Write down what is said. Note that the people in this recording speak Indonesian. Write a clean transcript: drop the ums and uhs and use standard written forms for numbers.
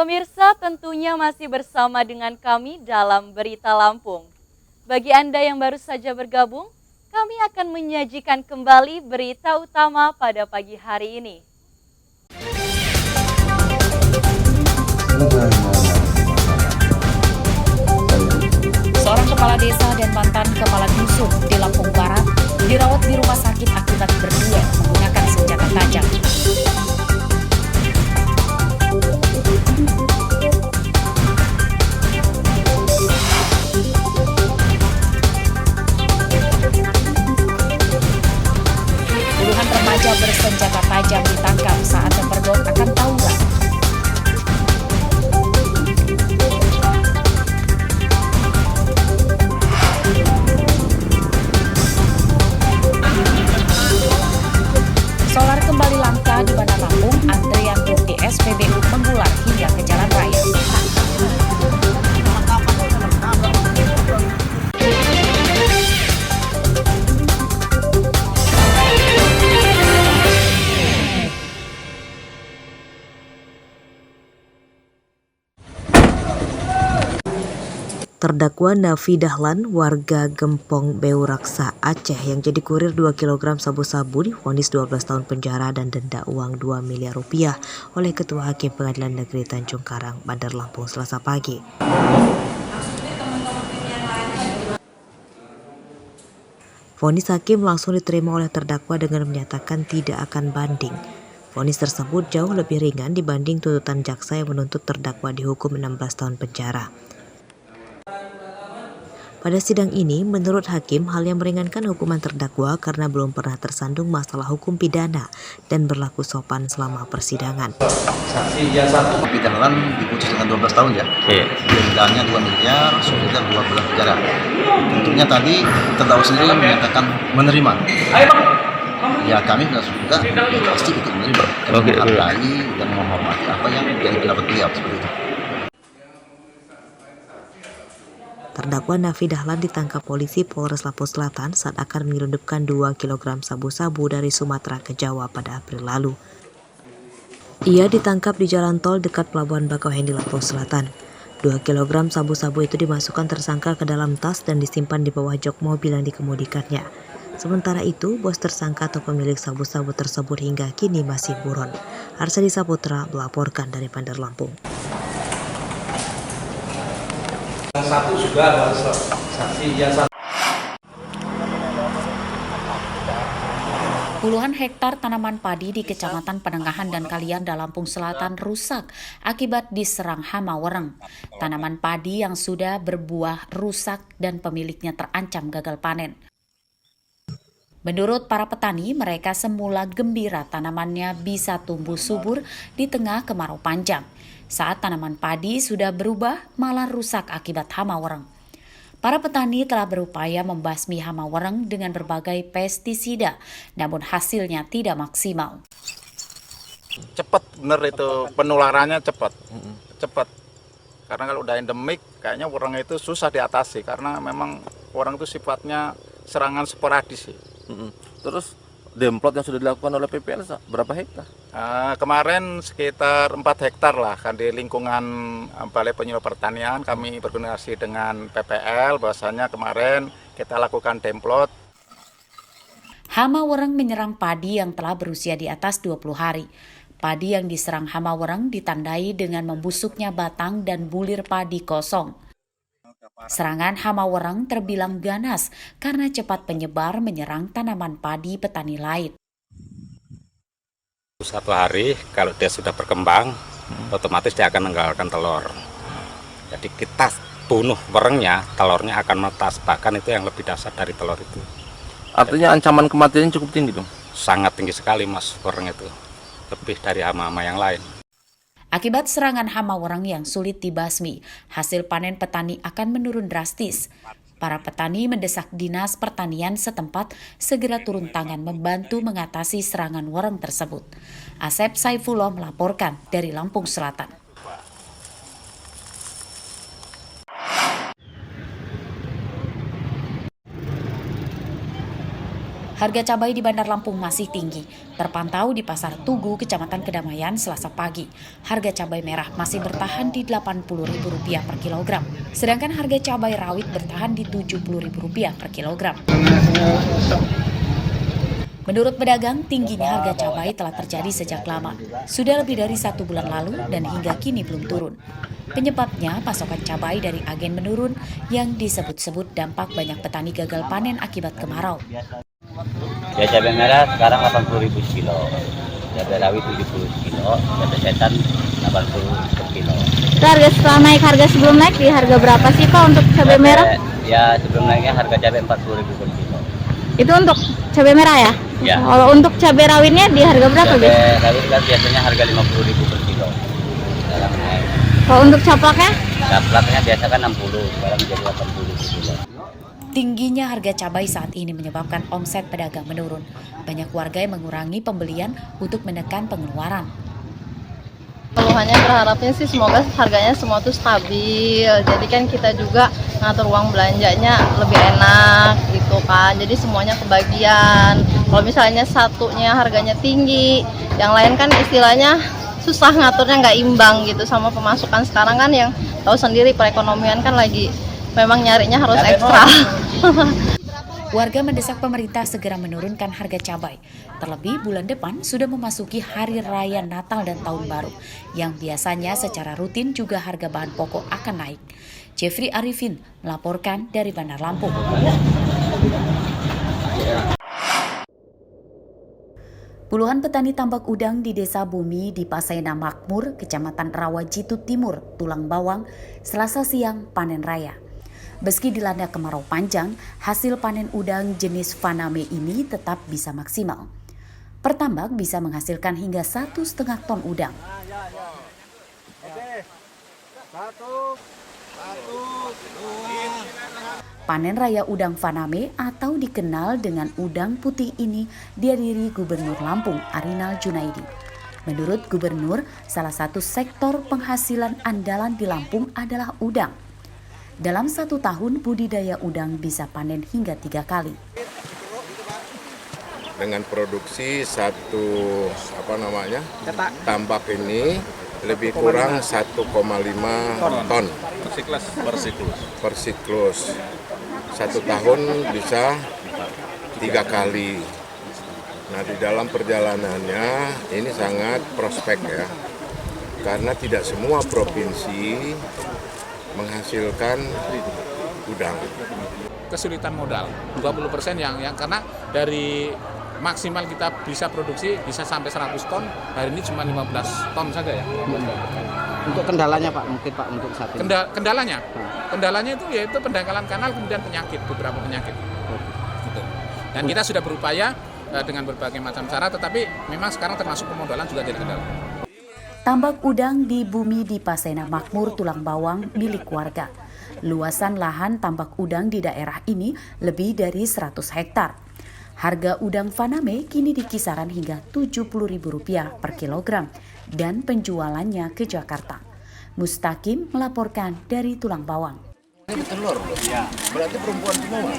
Pemirsa, tentunya masih bersama dengan kami dalam Berita Lampung. Bagi Anda yang baru saja bergabung, kami akan menyajikan kembali berita utama pada pagi hari ini. Seorang kepala desa dan mantan kepala dusun di Lampung Barat dirawat di rumah sakit akibat berduel menggunakan senjata tajam. Puluhan remaja bersenjata tajam ditangkap saat mempergok akan tawuran. Solar kembali langka di Bandar Lampung, antrian truk di SPBU mengular hingga ke jalan raya. Terdakwa Nafi Dahlan, warga Gempong Beuraksa, Aceh yang jadi kurir 2 kg sabu-sabu divonis 12 tahun penjara dan denda uang 2 miliar rupiah oleh Ketua Hakim Pengadilan Negeri Tanjung Karang, Bandar Lampung, Selasa pagi. Vonis hakim langsung diterima oleh terdakwa dengan menyatakan tidak akan banding. Vonis tersebut jauh lebih ringan dibanding tuntutan jaksa yang menuntut terdakwa dihukum 16 tahun penjara. Pada sidang ini, menurut hakim, hal yang meringankan hukuman terdakwa karena belum pernah tersandung masalah hukum pidana dan berlaku sopan selama persidangan. Saksi yang satu Dahlan diputus dengan 12 tahun ya. Dendanya 2 miliar, subsidiar 2 bulan penjara. Tentunya tadi terdakwa sendiri menyatakan menerima. Ya kami juga pasti ikut menerima. Kami menghargai dan menghormati apa yang menjadi pendapat beliau seperti itu. Terdakwa Nafi Dahlan ditangkap polisi Polres Lampung Selatan saat akan menyelundupkan 2 kg sabu-sabu dari Sumatera ke Jawa pada April lalu. Ia ditangkap di jalan tol dekat Pelabuhan Bakauheni, Lampung Selatan. 2 kg sabu-sabu itu dimasukkan tersangka ke dalam tas dan disimpan di bawah jok mobil yang dikemudikannya. Sementara itu, bos tersangka atau pemilik sabu-sabu tersebut hingga kini masih buron. Arsadi Saputra melaporkan dari Bandar Lampung. Yang satu juga adalah saksi yang satu. Puluhan hektar tanaman padi di Kecamatan Penengahan dan Kalianda, Lampung Selatan rusak akibat diserang hama wereng. Tanaman padi yang sudah berbuah rusak dan pemiliknya terancam gagal panen. Menurut para petani, mereka semula gembira tanamannya bisa tumbuh subur di tengah kemarau panjang. Saat tanaman padi sudah berubah, malah rusak akibat hama wereng. Para petani telah berupaya membasmi hama wereng dengan berbagai pestisida, namun hasilnya tidak maksimal. Cepat bener itu, penularannya cepat. Karena kalau udah endemik, kayaknya wereng itu susah diatasi, karena memang wereng itu sifatnya serangan sporadis sih. Terus demplot yang sudah dilakukan oleh PPL berapa hektar? Kemarin sekitar 4 hektar lah, kan di lingkungan Balai Penyuluh Pertanian kami berkoordinasi dengan PPL, bahwasanya kemarin kita lakukan demplot. Hama wereng menyerang padi yang telah berusia di atas 20 hari. Padi yang diserang hama wereng ditandai dengan membusuknya batang dan bulir padi kosong. Serangan hama wereng terbilang ganas karena cepat penyebar menyerang tanaman padi petani lain. 1 hari kalau dia sudah berkembang, otomatis dia akan mengeluarkan telur. Jadi kita bunuh werengnya, telurnya akan menetas, bahkan itu yang lebih dahsyat dari telur itu. Artinya ancaman kematiannya cukup tinggi dong? Sangat tinggi sekali mas wereng itu, lebih dari hama-hama yang lain. Akibat serangan hama wereng yang sulit dibasmi, hasil panen petani akan menurun drastis. Para petani mendesak Dinas Pertanian setempat segera turun tangan membantu mengatasi serangan wereng tersebut. Asep Saifullah melaporkan dari Lampung Selatan. Harga cabai di Bandar Lampung masih tinggi. Terpantau di Pasar Tugu, Kecamatan Kedamaian, Selasa pagi. Harga cabai merah masih bertahan di Rp80.000 per kilogram. Sedangkan harga cabai rawit bertahan di Rp70.000 per kilogram. Menurut pedagang, tingginya harga cabai telah terjadi sejak lama. Sudah lebih dari 1 bulan lalu dan hingga kini belum turun. Penyebabnya pasokan cabai dari agen menurun yang disebut-sebut dampak banyak petani gagal panen akibat kemarau. Ya, cabai merah sekarang 80.000 kilo, cabai rawit 70 kilo, cabai setan 80 per kilo. Harga setelah naik, harga sebelum naik di harga berapa sih Pak untuk cabai merah? Ya, sebelum naiknya harga cabai 40.000 per kilo. Itu untuk cabai merah ya? Ya. Kalau untuk cabai rawitnya di harga berapa? Cabai rawit kan biasanya harga 50.000 per kilo. Sekarang naik. Kalau untuk caplaknya? Caplaknya biasa kan 60, sekarang jadi 80 per kilo. Tingginya harga cabai saat ini menyebabkan omset pedagang menurun. Banyak warga yang mengurangi pembelian untuk menekan pengeluaran. Keluhannya berharapnya sih semoga harganya semua tuh stabil. Jadi kan kita juga ngatur uang belanjanya lebih enak gitu kan. Jadi semuanya kebagian. Kalau misalnya satunya harganya tinggi, yang lain kan istilahnya susah ngaturnya, nggak imbang gitu sama pemasukan sekarang kan yang tahu sendiri perekonomian kan lagi memang nyarinya harus ekstra. Warga mendesak pemerintah segera menurunkan harga cabai. Terlebih bulan depan sudah memasuki Hari Raya Natal dan Tahun Baru, yang biasanya secara rutin juga harga bahan pokok akan naik. Jeffrey Arifin melaporkan dari Bandar Lampung. Puluhan petani tambak udang di Desa Bumi di Pasaena Makmur, Kecamatan Rawajitu Timur, Tulang Bawang, Selasa siang panen raya. Meski dilanda kemarau panjang, hasil panen udang jenis Faname ini tetap bisa maksimal. Pertambak bisa menghasilkan hingga 1,5 ton udang. Panen raya udang Faname atau dikenal dengan udang putih ini dihadiri Gubernur Lampung Arinal Junaidi. Menurut Gubernur, salah satu sektor penghasilan andalan di Lampung adalah udang. Dalam 1 tahun, budidaya udang bisa panen hingga 3 kali. Dengan produksi tambak ini lebih kurang 1,5 ton per siklus. 1 tahun bisa 3 kali. Nah, di dalam perjalanannya ini sangat prospek ya, karena tidak semua provinsi menghasilkan udang. Kesulitan modal 20% yang karena dari maksimal kita bisa produksi bisa sampai 100 ton, hari ini cuma 15 ton saja ya. Untuk kendalanya Pak, mungkin Pak untuk saat ini. Kendalanya itu yaitu pendangkalan kanal, kemudian penyakit, beberapa penyakit. Gitu. Dan kita sudah berupaya dengan berbagai macam cara, tetapi memang sekarang termasuk pemodalan juga jadi kendala. Tambak udang di Bumi di Pasaena Makmur, Tulang Bawang milik warga. Luasan lahan tambak udang di daerah ini lebih dari 100 hektar. Harga udang Faname kini di kisaran hingga Rp70.000 per kilogram dan penjualannya ke Jakarta. Mustaqim melaporkan dari Tulang Bawang. Ini telur, berarti perempuan semua.